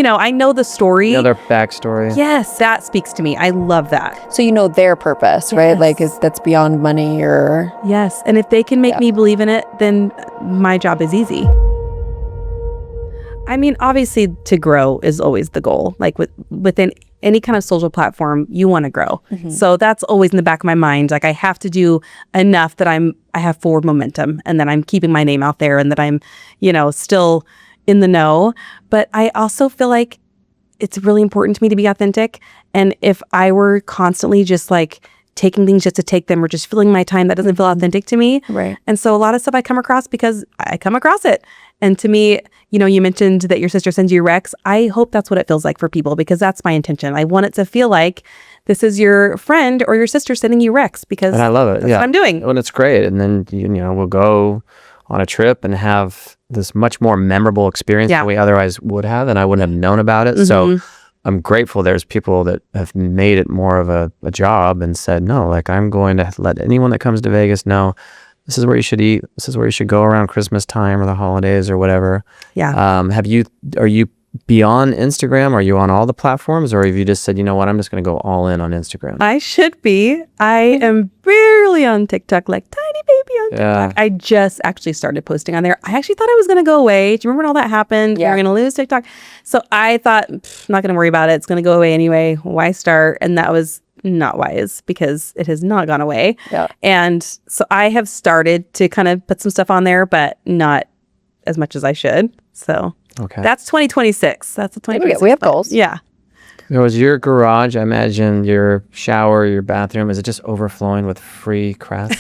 I know the story. Their backstory. Yes, that speaks to me. I love that. So their purpose, right? Like that's beyond money or... Yes, and if they can make me believe in it, then my job is easy. I mean, obviously to grow is always the goal. Like within any kind of social platform, you want to grow. So that's always in the back of my mind. Like I have to do enough that I have forward momentum and that I'm keeping my name out there and that I'm, still in the know. But I also feel like it's really important to me to be authentic. And if I were constantly just like taking things just to take them or just filling my time, that doesn't feel authentic to me. Right. And so a lot of stuff I come across because I come across it. And to me, you mentioned that your sister sends you recs. I hope that's what it feels like for people because that's my intention. I want it to feel like this is your friend or your sister sending you recs because and I love it. That's what I'm doing. Well, it's great. And then, we'll go on a trip and have this much more memorable experience than we otherwise would have, and I wouldn't have known about it. So I'm grateful there's people that have made it more of a job and said, no, like I'm going to let anyone that comes to Vegas know this is where you should eat. This is where you should go around Christmas time or the holidays or whatever. Yeah. Are you beyond Instagram? Are you on all the platforms, or have you just said, you know what, I'm just going to go all in on Instagram? I should be. I am barely on TikTok, like tiny baby on TikTok. I just actually started posting on there. I actually thought I was going to go away. Do you remember when all that happened? Yeah. We were going to lose TikTok. So I thought, I'm not going to worry about it. It's going to go away anyway. Why start? And that was not wise because it has not gone away. Yeah. And so I have started to kind of put some stuff on there, but not as much as I should. So that's 2026. That's the 2026. We have goals. Yeah. So is your garage, I imagine your shower, your bathroom, is it just overflowing with free crap?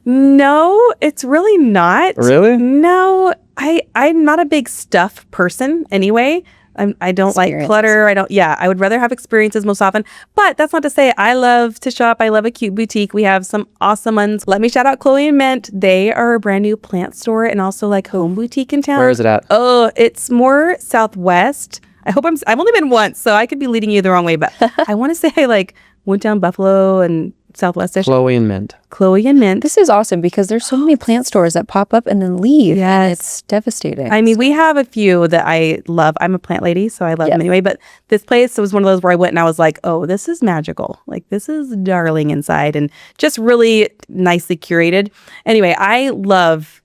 No, it's really not. Really? No, I'm not a big stuff person anyway. I don't like clutter. I would rather have experiences most often. But that's not to say I love to shop. I love a cute boutique. We have some awesome ones. Let me shout out Chloe and Mint. They are a brand new plant store and also like home boutique in town. Where is it at? Oh, it's more southwest. I've only been once, so I could be leading you the wrong way, but I want to say I like went down Buffalo and Southwest-ish. Chloe and Mint. Chloe and Mint. This is awesome because there's so many plant stores that pop up and then leave. Yes. It's devastating. I mean, we have a few that I love. I'm a plant lady, so I love them anyway. But this place was one of those where I went and I was like, oh, this is magical. Like, this is darling inside and just really nicely curated. Anyway, I love,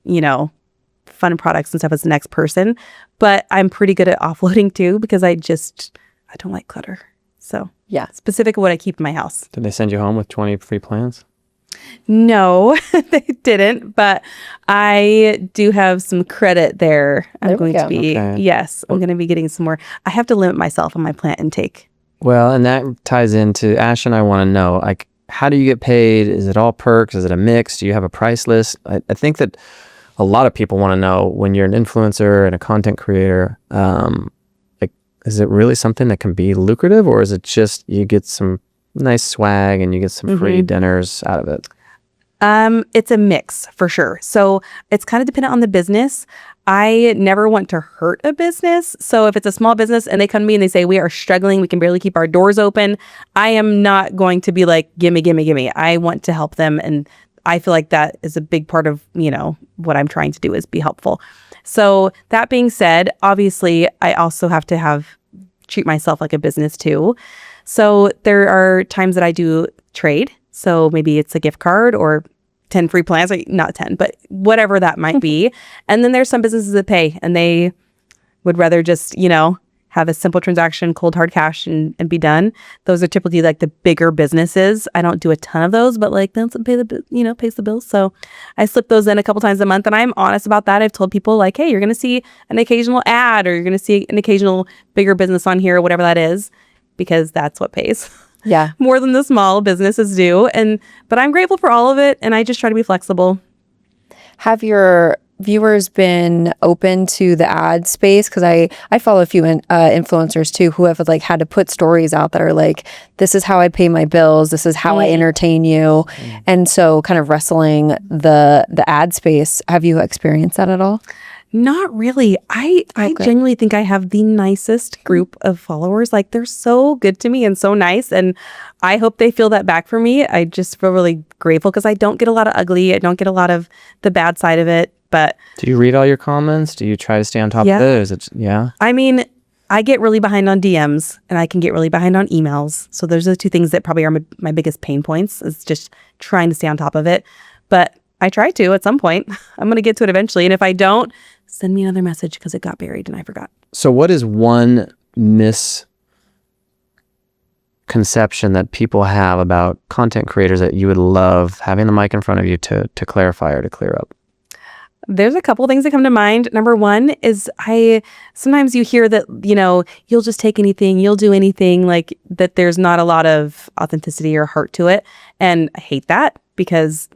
fun products and stuff as the next person. But I'm pretty good at offloading too because I don't like clutter. So specific of what I keep in my house. Did they send you home with 20 free plants? No, they didn't. But I do have some credit there. I'm going to be getting some more. I have to limit myself on my plant intake. Well, and that ties into Ash and I want to know, like, how do you get paid? Is it all perks? Is it a mix? Do you have a price list? I think that a lot of people want to know when you're an influencer and a content creator, is it really something that can be lucrative, or is it just you get some nice swag and you get some free dinners out of it? It's a mix for sure. So it's kind of dependent on the business. I never want to hurt a business. So if it's a small business and they come to me and they say, we are struggling, we can barely keep our doors open, I am not going to be like, gimme, gimme, gimme. I want to help them. And I feel like that is a big part of, what I'm trying to do is be helpful. So that being said, obviously, I also have to treat myself like a business too. So there are times that I do trade. So maybe it's a gift card or 10 free plans, or not 10, but whatever that might be. And then there's some businesses that pay and they would rather just, have a simple transaction, cold hard cash and be done. Those are typically like the bigger businesses. I don't do a ton of those, but like that's pays the bills. So I slip those in a couple times a month and I'm honest about that. I've told people like, hey, you're going to see an occasional ad or you're going to see an occasional bigger business on here, whatever that is, because that's what pays. Yeah. More than the small businesses do. But I'm grateful for all of it. And I just try to be flexible. Have your viewers been open to the ad space? Because I follow a few influencers too who have like had to put stories out that are like, this is how I pay my bills, this is how I entertain you, and so kind of wrestling the ad space. Have you experienced that at all? Not really. I genuinely think I have the nicest group of followers. Like, they're so good to me and so nice. And I hope they feel that back for me. I just feel really grateful because I don't get a lot of ugly. I don't get a lot of the bad side of it. But do you read all your comments? Do you try to stay on top of it? Is it, I mean, I get really behind on DMs and I can get really behind on emails. So those are the two things that probably are my biggest pain points, is just trying to stay on top of it. But I try to at some point. I'm going to get to it eventually. And if I don't, send me another message because it got buried and I forgot. So what is one misconception that people have about content creators that you would love having the mic in front of you to clarify or to clear up? There's a couple things that come to mind. Number one is sometimes you hear that, you'll just take anything, you'll do anything, like that there's not a lot of authenticity or heart to it. And I hate that because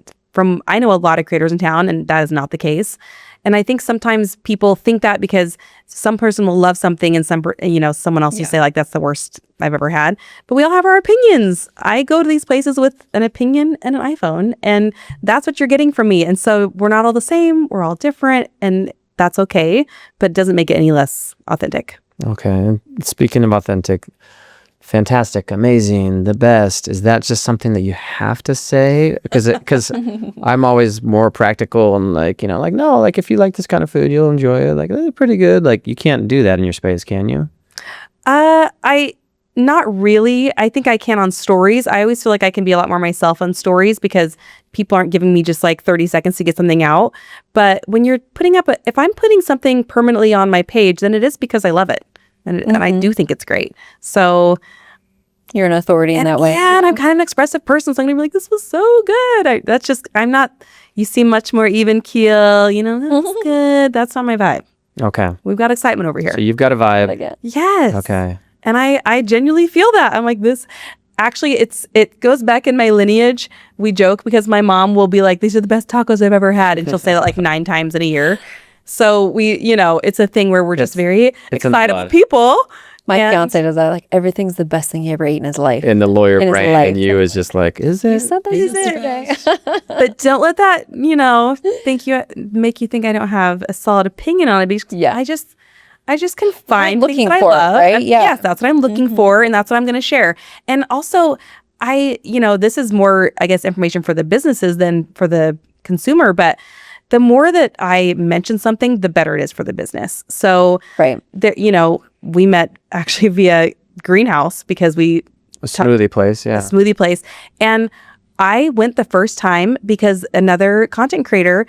I know a lot of creators in town and that is not the case. And I think sometimes people think that because some person will love something and someone else will say like, that's the worst I've ever had. But we all have our opinions. I go to these places with an opinion and an iPhone, and that's what you're getting from me. And so we're not all the same. We're all different, and that's okay, but it doesn't make it any less authentic. Okay. And speaking of authentic, fantastic, amazing, the best. Is that just something that you have to say? Because I'm always more practical and no, like if you like this kind of food, you'll enjoy it. Like, pretty good. Like, you can't do that in your space, can you? Not really. I think I can on stories. I always feel like I can be a lot more myself on stories because people aren't giving me just like 30 seconds to get something out. But when you're if I'm putting something permanently on my page, then it is because I love it. And I do think it's great. So you're an authority in that way. Yeah, and I'm kind of an expressive person. So I'm going to be like, this was so good. I'm not, you seem much more even keel. That's good. That's not my vibe. Okay. We've got excitement over here. So you've got a vibe. Yes. Okay. And I genuinely feel that. I'm like, this, actually, it goes back in my lineage. We joke because my mom will be like, these are the best tacos I've ever had. And she'll say that like 9 times in a year. So it's a thing where we're just very excited with people. My fiance does that. Like, everything's the best thing he ever ate in his life. And the lawyer brain and you is just like, is it? You said that yesterday. But don't let that, make you think I don't have a solid opinion on it. Because I just can find things that I love. Right? Yes, that's what I'm looking for, and that's what I'm going to share. And also, this is more, I guess, information for the businesses than for the consumer, but the more that I mention something, the better it is for the business. So, we met actually via Greenhouse because a smoothie place, yeah. A smoothie place. And I went the first time because another content creator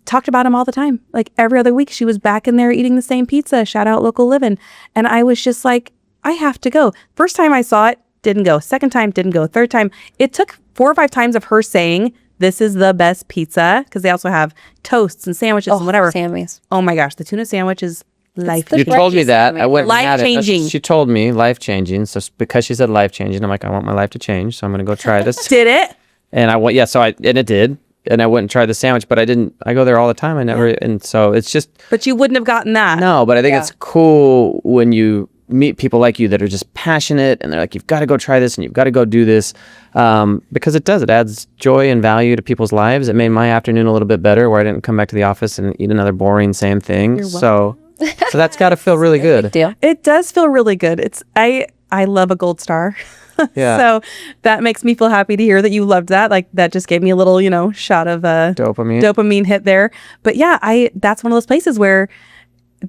talked about him all the time. Like every other week, she was back in there eating the same pizza. Shout out Local Livin'. And I was just like, I have to go. First time I saw it, didn't go. Second time, didn't go. Third time, it took 4 or 5 times of her saying, this is the best pizza, because they also have toasts and sandwiches and whatever. Sammy's. Oh my gosh, the tuna sandwich is life-changing. You told me that. I went and had it. Life-changing. She told me life-changing. So because she said life-changing, I'm like, I want my life to change. So I'm going to go try this. Did it? And I went, and it did. And I went and tried the sandwich, but I go there all the time. And so it's just. But you wouldn't have gotten that. No, but I think it's cool when you meet people like you that are just passionate and they're like, you've got to go try this and you've got to go do this. Because it adds joy and value to people's lives. It made my afternoon a little bit better where I didn't come back to the office and eat another boring same thing. So that's got to feel really good. Deal. It does feel really good. I love a gold star. Yeah. So that makes me feel happy to hear that you loved that. Like that just gave me a little, shot of dopamine hit there. But yeah, that's one of those places where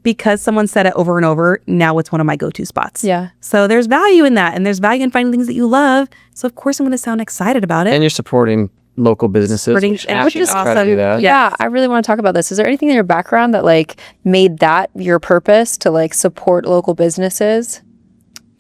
because someone said it over and over, now it's one of my go-to spots. Yeah. So there's value in that, and there's value in finding things that you love. So of course I'm going to sound excited about it. And you're supporting local businesses, which is awesome. Yeah, I really want to talk about this. Is there anything in your background that like made that your purpose to like support local businesses?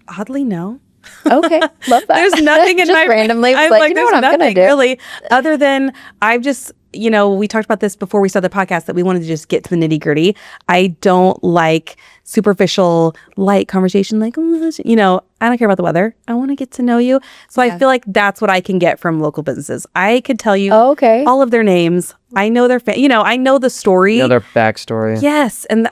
Oddly, no. Okay, love that. There's nothing in just my randomly. I'm like, you know what I'm gonna do? Really, other than I've just, we talked about this before we started the podcast that we wanted to just get to the nitty gritty. I don't like superficial light conversation. Like, I don't care about the weather. I want to get to know you. So I feel like that's what I can get from local businesses. I could tell you all of their names. I know their, I know the story. Their backstory. Yes, and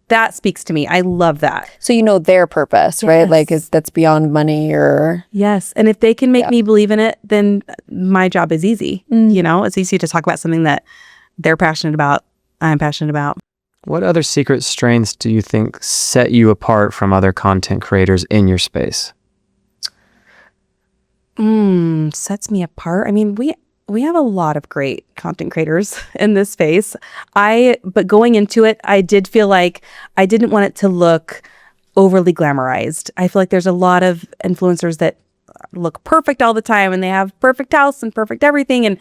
that speaks to me. I love that. So you know their purpose, right? Like that's beyond money or... Yes. And if they can make me believe in it, then my job is easy. It's easy to talk about something that they're passionate about, I'm passionate about. What other secret strengths do you think set you apart from other content creators in your space? Sets me apart. I mean, we have a lot of great content creators in this space. But going into it, I did feel like I didn't want it to look overly glamorized. I feel like there's a lot of influencers that look perfect all the time and they have perfect house and perfect everything, and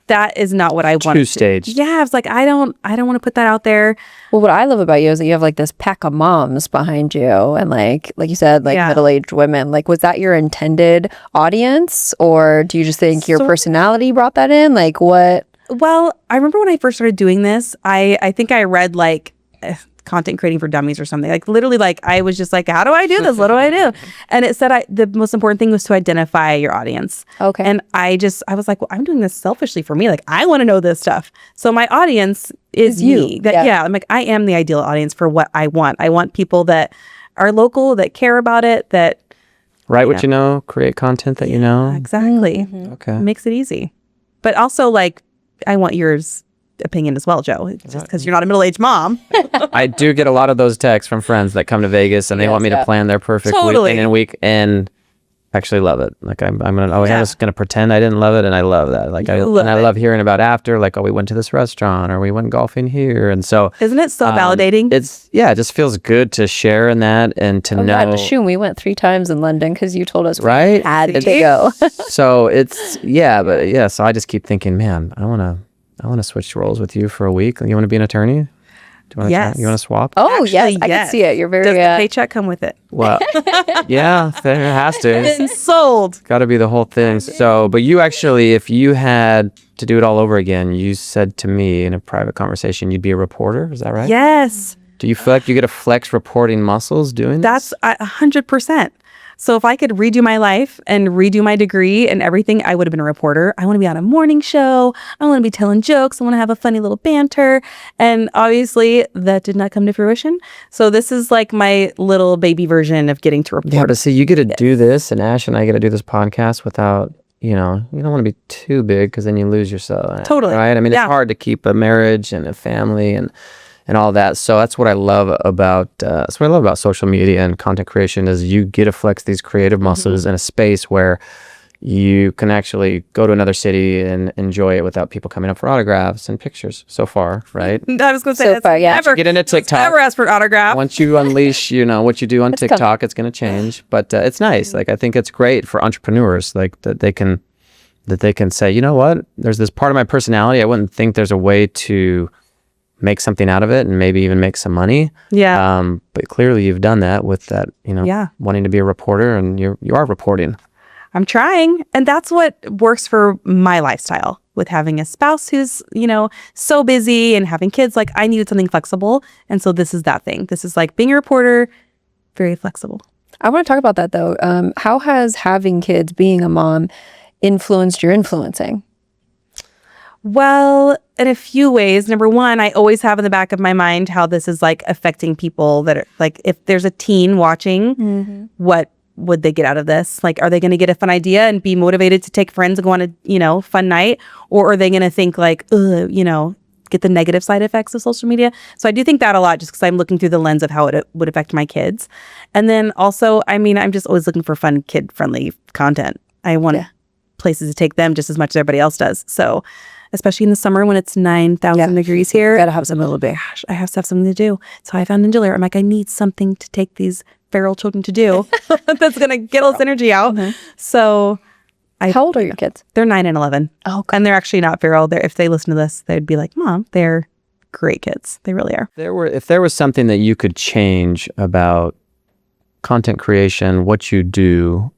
that is not what I want. Two-stage. Yeah, I was like, I don't want to put that out there. Well, what I love about you is that you have like this pack of moms behind you, and like you said, like middle-aged women. Like, was that your intended audience, or do you just think your personality brought that in? Like, what? Well, I remember when I first started doing this, I think I read like content creating for dummies or something, like literally, like I was just like, how do I do this? What do I do? And it said the most important thing was to identify your audience. Okay. And I was like, well, I'm doing this selfishly for me. Like, I want to know this stuff. So my audience is me. I'm like, I am the ideal audience for what I want. I want people that are local, that care about it, that write what you know, create content that you know. Exactly. Okay. It makes it easy. But also, like, I want yours opinion as well, Joe, just because you're not a middleaged mom. I do get a lot of those texts from friends that come to Vegas and they want me to plan their perfect week and actually love it. Like I'm just gonna pretend I didn't love it, and I love that. Like I love hearing about after, like, oh, we went to this restaurant or we went golfing here, and so isn't it so validating? It just feels good to share in that and to know. God, shoot, we went 3 times in London because you told us we had to go. So so I just keep thinking, man, I want to switch roles with you for a week. You want to be an attorney? Do you want to you want to swap? Oh, actually, yes, I can see it. You're very. Does the paycheck come with it? Well, yeah, there has to. Been sold. Got to be the whole thing. So, but you actually, if you had to do it all over again, you said to me in a private conversation, you'd be a reporter. Is that right? Yes. Do you feel like you get to flex reporting muscles doing this? That's 100%. So if I could redo my life and redo my degree and everything, I would have been a reporter. I want to be on a morning show. I want to be telling jokes. I want to have a funny little banter. And obviously that did not come to fruition. So this is like my little baby version of getting to report. Yeah, but see, you get to do this, and Ash and I get to do this podcast without, you don't want to be too big because then you lose yourself. Totally. Right? I mean, it's hard to keep a marriage and a family and all that. So that's what I love about social media and content creation is you get to flex these creative muscles in a space where you can actually go to another city and enjoy it without people coming up for autographs and pictures so far, right? I was going to say, never get into TikTok. Never ask for an autograph. Once you unleash, what you do on TikTok, it's going to change. But it's nice. Like, I think it's great for entrepreneurs, like that they can say, you know what, there's this part of my personality. I wouldn't think there's a way to make something out of it and maybe even make some money. Yeah. But clearly you've done that with that, wanting to be a reporter, and you are reporting. I'm trying. And that's what works for my lifestyle with having a spouse who's, so busy and having kids. Like, I needed something flexible. And so this is that thing. This is like being a reporter, very flexible. I want to talk about that though. How has having kids, being a mom, influenced your influencing? Well, in a few ways. Number one, I always have in the back of my mind how this is like affecting people that are like, if there's a teen watching, what would they get out of this? Like, are they going to get a fun idea and be motivated to take friends and go on a, fun night? Or are they going to think like, get the negative side effects of social media? So I do think that a lot just because I'm looking through the lens of how it would affect my kids. And then also, I'm just always looking for fun, kid-friendly content. I want places to take them just as much as everybody else does. So especially in the summer when it's 9,000 degrees here. Gotta have some little bit. Gosh, I have to have something to do. So I found Ninja Lair. I'm like, I need something to take these feral children to do that's going to get all this energy out. So how old are your kids? They're 9 and 11. Oh, okay. And they're actually not feral. If they listen to this, they'd be like, Mom, they're great kids. They really are. If there was something that you could change about content creation, what you do,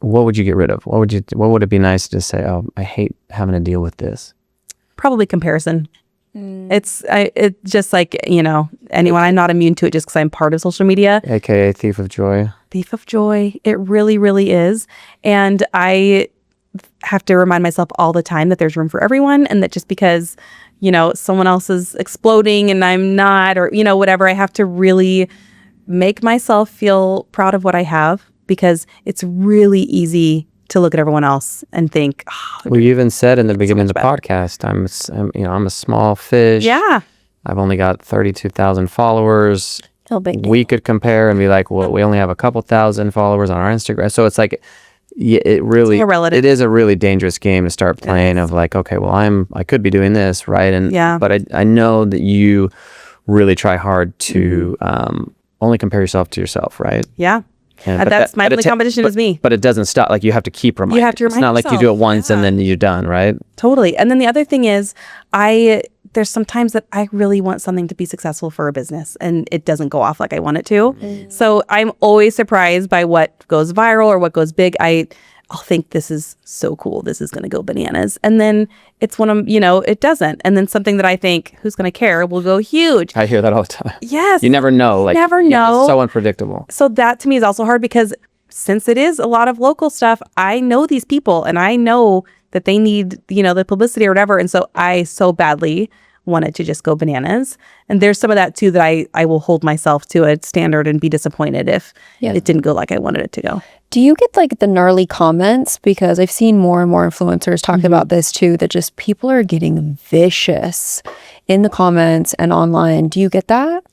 what would you get rid of? What would it be nice to say, oh, I hate having to deal with this? Probably comparison. It's just like, anyone, I'm not immune to it just because I'm part of social media. AKA thief of joy. Thief of joy. It really, really is. And I have to remind myself all the time that there's room for everyone, and that just because, someone else is exploding and I'm not, or, whatever, I have to really make myself feel proud of what I have. Because it's really easy to look at everyone else and think, well, you even said in the beginning of the podcast, I'm a small fish. Yeah. I've only got 32,000 followers. No big deal. We could compare and be like, well, we only have a couple thousand followers on our Instagram. So it's like, it is a really dangerous game to start playing of like, okay, well, I could be doing this, right? And but I know that you really try hard to only compare yourself to yourself, right? Yeah. And, That's my only competition is me. But it doesn't stop. Like, you have to keep reminding. You have to remind It's not like you do it once and then you're done, right? Totally. And then the other thing is, there's sometimes that I really want something to be successful for a business and it doesn't go off like I want it to. So I'm always surprised by what goes viral or what goes big. I'll think this is so cool. This is going to go bananas. And then it's when it doesn't. And then something that I think, who's going to care, will go huge. I hear that all the time. Yes. You never know. Like, never know. It's so unpredictable. So that to me is also hard because since it is a lot of local stuff, I know these people and I know that they need, the publicity or whatever. And so I so badly want it to just go bananas. And there's some of that too that I will hold myself to a standard and be disappointed if it didn't go like I wanted it to go. Do you get like the gnarly comments? Because I've seen more and more influencers talk about this too, that just people are getting vicious in the comments and online. Do you get that?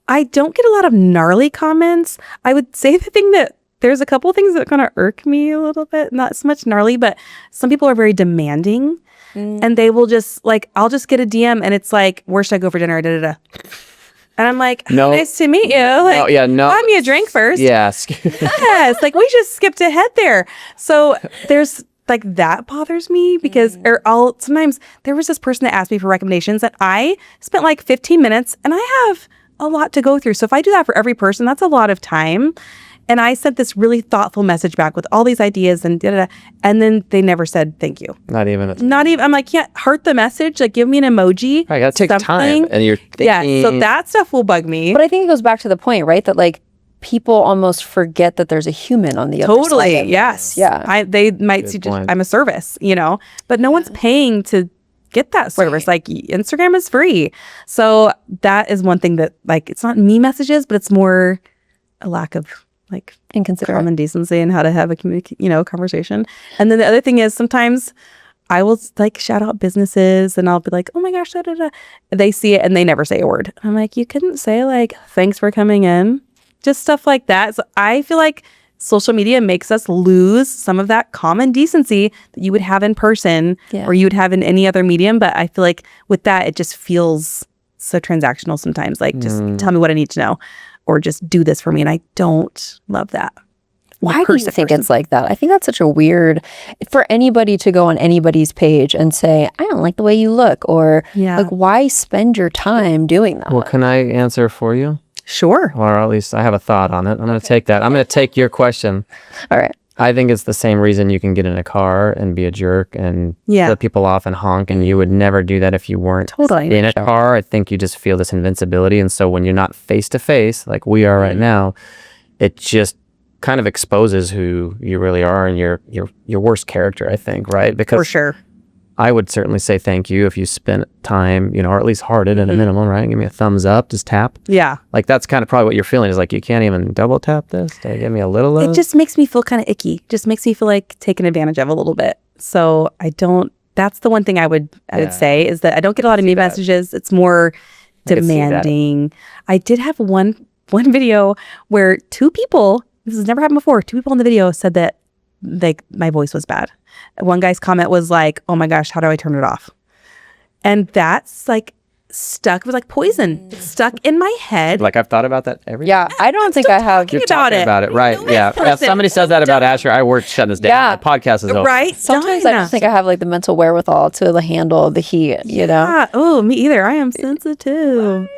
I don't get a lot of gnarly comments. I would say the thing that there's a couple of things that kind of irk me a little bit, not so much gnarly, but some people are very demanding and they will just like, I'll just get a DM and it's like, where should I go for dinner? Da, da, da. And I'm like, no, nice to meet you. Like, no. Buy me a drink first. Yes. Yes. Like we just skipped ahead there. So there's like, that bothers me because, sometimes there was this person that asked me for recommendations that I spent like 15 minutes and I have a lot to go through. So if I do that for every person, that's a lot of time. And I sent this really thoughtful message back with all these ideas and and then they never said thank you. Not even. I'm like, heart the message. Like, give me an emoji. I gotta take time, and you're thinking. Yeah, so that stuff will bug me. But I think it goes back to the point, right? That like people almost forget that there's a human on the other side. Totally. Yes. Yeah. They might see I'm a service, but no one's paying to get that service. Like Instagram is free. So that is one thing that like, it's not me messages, but it's more a lack of like common decency and how to have a conversation. And then the other thing is sometimes I will like shout out businesses and I'll be like, oh my gosh, da, da, da. They see it and they never say a word. I'm like, you couldn't say like, thanks for coming in. Just stuff like that. So I feel like social media makes us lose some of that common decency that you would have in person or you would have in any other medium. But I feel like with that, it just feels so transactional sometimes. Like, just tell me what I need to know or just do this for me. And I don't love that. Why do you think it's like that? I think that's such a weird, for anybody to go on anybody's page and say, I don't like the way you look, or like, why spend your time doing that? Well, can I answer for you? Sure. Or at least I have a thought on it. I'm going to take that. I'm going to take your question. All right. I think it's the same reason you can get in a car and be a jerk and flip people off and honk, and you would never do that if you weren't in a car. I think you just feel this invincibility, and so when you're not face to face like we are right now, it just kind of exposes who you really are and your worst character, I think, right? Because for sure. I would certainly say thank you if you spent time, or at least hearted at a minimum, right? Give me a thumbs up, just tap. Yeah. Like, that's kind of probably what you're feeling is like, you can't even double tap this to give me a little love. It just makes me feel kind of icky. Just makes me feel like taken advantage of a little bit. So that's the one thing I would say is that I don't get a lot of me messages. It's more demanding. I did have one video where two people, this has never happened before, two people in the video said that like my voice was bad. One guy's comment was like, oh my gosh, how do I turn it off? And that's like stuck. It was like poison. It's stuck in my head. Like, I've thought about that every Yeah, I don't think I have. You're talking about it, right? Yeah. If somebody says that about Asher, I shut this down. Yeah. The podcast is over. Right? Sometimes I don't think I have like the mental wherewithal to handle the heat, Yeah. Oh, me either. I am sensitive.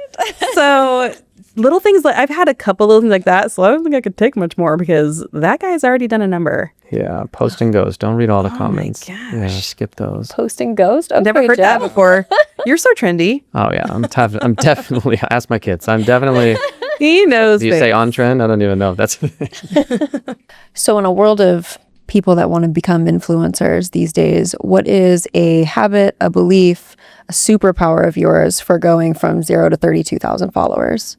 So little things like I've had a couple little things like that, so I don't think I could take much more because that guy's already done a number. Yeah, post and ghost. Don't read all the comments. My gosh. Yeah, skip those. Post and ghost? Okay, I've never heard that before. You're so trendy. Oh yeah, I'm definitely. Ask my kids. I'm definitely. He knows. Do you say on trend? I don't even know if that's. So in a world of people that want to become influencers these days, what is a habit, a belief, a superpower of yours for going from 0 to 32,000 followers?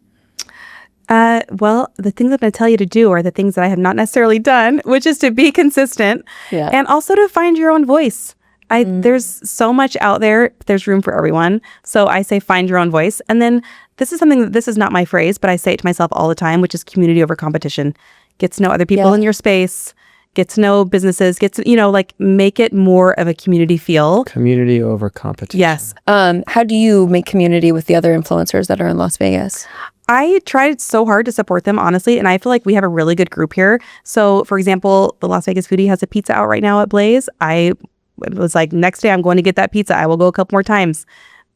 Well, the things I'm going to tell you to do are the things that I have not necessarily done, which is to be consistent and also to find your own voice. There's so much out there. There's room for everyone. So I say, find your own voice. And then this is not my phrase, but I say it to myself all the time, which is community over competition. Get to know other people in your space, get to know businesses, get to, make it more of a community feel. Community over competition. Yes. How do you make community with the other influencers that are in Las Vegas? I tried so hard to support them, honestly, and I feel like we have a really good group here. So, for example, the Las Vegas Foodie has a pizza out right now at Blaze. I was like, next day I'm going to get that pizza. I will go a couple more times.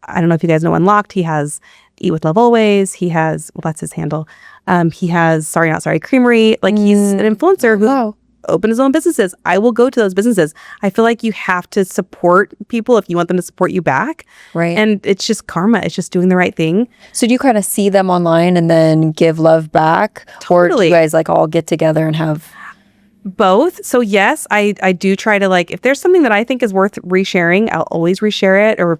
I don't know if you guys know Unlocked. He has Eat with Love Always. He has, well, that's his handle. He has Sorry Not Sorry Creamery. Like, he's an influencer who opened his own businesses. I will go to those businesses. I feel like you have to support people if you want them to support you back. Right. And it's just karma. It's just doing the right thing. So do you kind of see them online and then give love back? Or do you guys like all get together and have... Both. So yes, I do try to, like, if there's something that I think is worth resharing, I'll always reshare it. Or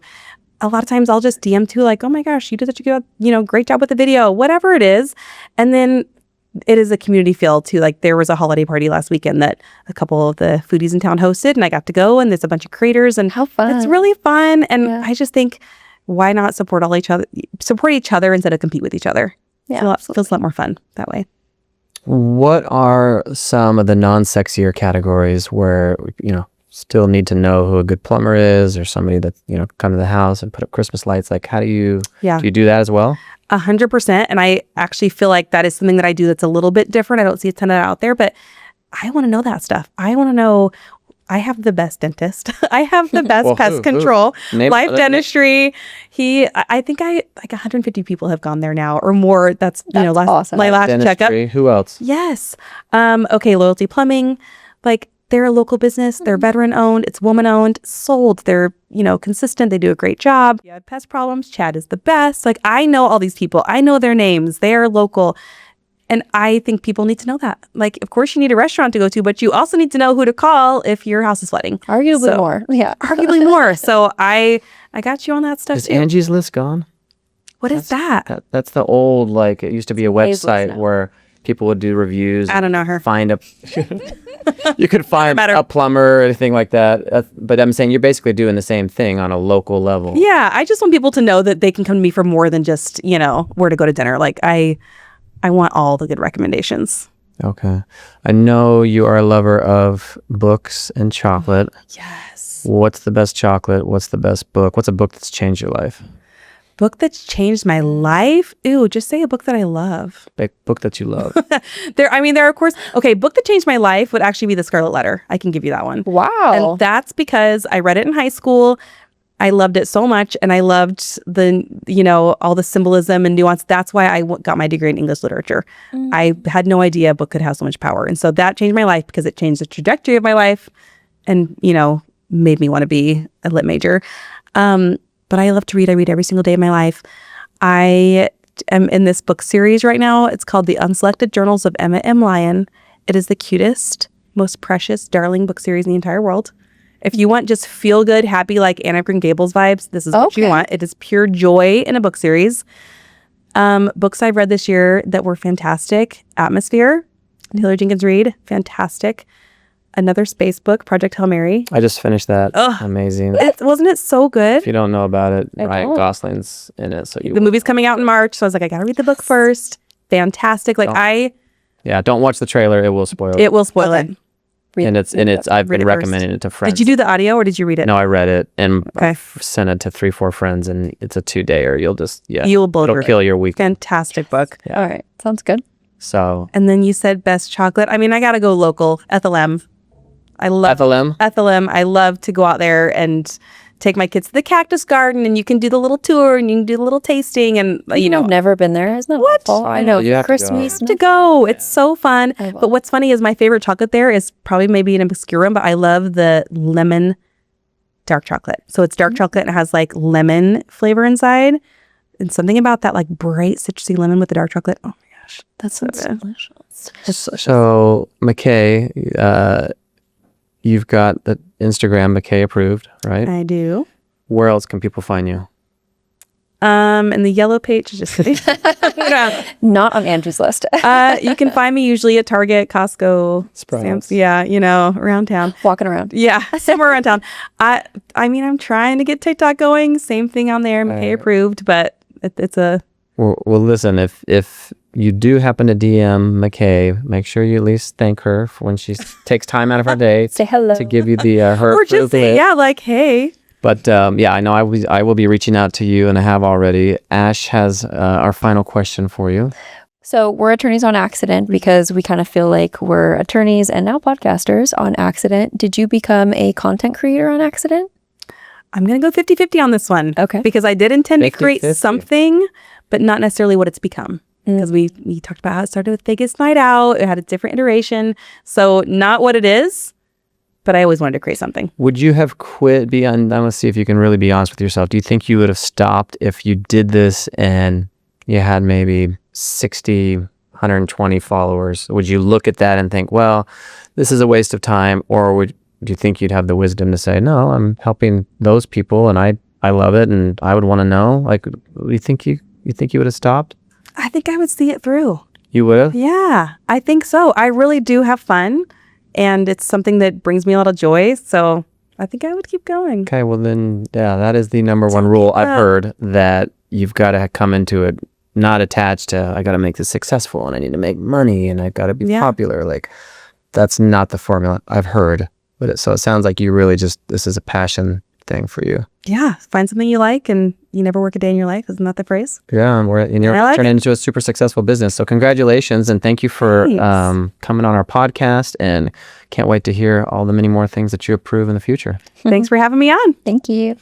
a lot of times I'll just DM too, like, oh my gosh, you did such a good, great job with the video, whatever it is. And then it is a community feel too. Like, there was a holiday party last weekend that a couple of the foodies in town hosted, and I got to go, and there's a bunch of creators, and how fun. It's really fun. And I just think, why not support each other instead of compete with each other? Yeah, it feels a lot more fun that way. What are some of the non-sexier categories where, still need to know who a good plumber is, or somebody that, come to the house and put up Christmas lights? Like, how do you do that as well? 100%. And I actually feel like that is something that I do that's a little bit different. I don't see a ton of that out there, but I want to know that stuff. I want to know. I have the best dentist. I have the best pest control. Life Dentistry. I think like 150 people have gone there now or more. That's awesome. My last checkup. Who else? Yes. Okay. Loyalty Plumbing. Like, they're a local business. They're veteran owned. It's woman owned, sold. They're, consistent. They do a great job. You have pest problems. Chad is the best. Like, I know all these people. I know their names. They're local. And I think people need to know that. Like, of course, you need a restaurant to go to, but you also need to know who to call if your house is flooding. Arguably more. Yeah. Arguably more. So I got you on that stuff Is too. Angie's List gone? What is that? That's the old, like, it used to be a website where people would do reviews. I don't know her. You could find a plumber or anything like that. But I'm saying you're basically doing the same thing on a local level. Yeah. I just want people to know that they can come to me for more than just, where to go to dinner. Like, I want all the good recommendations. Okay. I know you are a lover of books and chocolate. Yes. What's the best chocolate? What's the best book? What's a book that's changed your life? Book that's changed my life? Ooh, just say a book that I love. Book that you love. There are, of course. Okay, book that changed my life would actually be The Scarlet Letter. I can give you that one. Wow. And that's because I read it in high school. I loved it so much, and I loved the, all the symbolism and nuance. That's why I got my degree in English literature. I had no idea a book could have so much power. And so that changed my life because it changed the trajectory of my life and, made me want to be a lit major. But I love to read. I read every single day of my life. I am in this book series right now. It's called The Unselected Journals of Emma M. Lyon. It is the cutest, most precious, darling book series in the entire world. If you want just feel good, happy, like Anne of Green Gables vibes, this is what you want. It is pure joy in a book series. Books I've read this year that were fantastic. Atmosphere, Taylor Jenkins Reid, fantastic. Another space book, Project Hail Mary. I just finished that. Amazing. Wasn't it so good? If you don't know about it, Ryan Gosling's in it. So the movie's coming out in March, so I was like, I gotta read the book first. Fantastic. Don't watch the trailer. It will spoil it. It will spoil it. I've been recommending it to friends. Did you do the audio or did you read it? No, I read it and I sent it to 3-4 friends, and it's a 2-dayer. You'll just you will blow it'll kill your week. Fantastic book. Yeah. All right, sounds good. So and then you said best chocolate. I mean, I gotta go local. Ethel M. I love Ethel M. Ethel M. I love to go out there and take my kids to the cactus garden, and you can do the little tour and you can do the little tasting, and I've never been there. Isn't that what? I know. You have Christmas to go. It's so fun. But what's funny is my favorite chocolate there is probably maybe an obscure one, but I love the lemon dark chocolate. So it's dark chocolate and it has like lemon flavor inside, and something about that like bright citrusy lemon with the dark chocolate. Oh my gosh, that's so delicious. So McKay, you've got the Instagram McKay.approved, right? I do. Where else can people find you? In the yellow page, just kidding. Not on Andrew's list. You can find me usually at Target, Costco, Sam's, around town. Walking around. Yeah, somewhere around town. I mean, I'm trying to get TikTok going. Same thing on there, McKay.approved, but it's a... Well, listen, if you do happen to DM McKay, make sure you at least thank her for when she takes time out of her day say hello to give you the her or just say, list. like, hey. But yeah, I know I will be reaching out to you, and I have already. Ash has our final question for you. So we're attorneys on accident because we kind of feel like we're attorneys and now podcasters on accident. Did you become a content creator on accident? I'm going to go 50-50 on this one. Okay. Because I did intend to create 50-50. something, but not necessarily what it's become. Because we talked about how it started with Vegas Night Out. It had a different iteration. So not what it is, but I always wanted to create something. Would you have quit? I'm going to see if you can really be honest with yourself. Do you think you would have stopped if you did this and you had maybe 60, 120 followers? Would you look at that and think, well, this is a waste of time? Or do you think you'd have the wisdom to say, no, I'm helping those people and I love it and I would want to know? Like, you think you would have stopped? I think I would see it through. You would have? Yeah, I think so. I really do have fun, and it's something that brings me a lot of joy. So I think I would keep going. Okay, well then, yeah, that is the number one rule I've heard, that you've got to come into it not attached to, I got to make this successful and I need to make money and I've got to be popular. Like, that's not the formula I've heard. But so it sounds like you really this is a passion thing for you. Yeah, find something you like and you never work a day in your life. Isn't that the phrase? Yeah, and you're turning into a super successful business. So congratulations, and thank you for coming on our podcast, and can't wait to hear all the many more things that you approve in the future. Thanks for having me on. Thank you.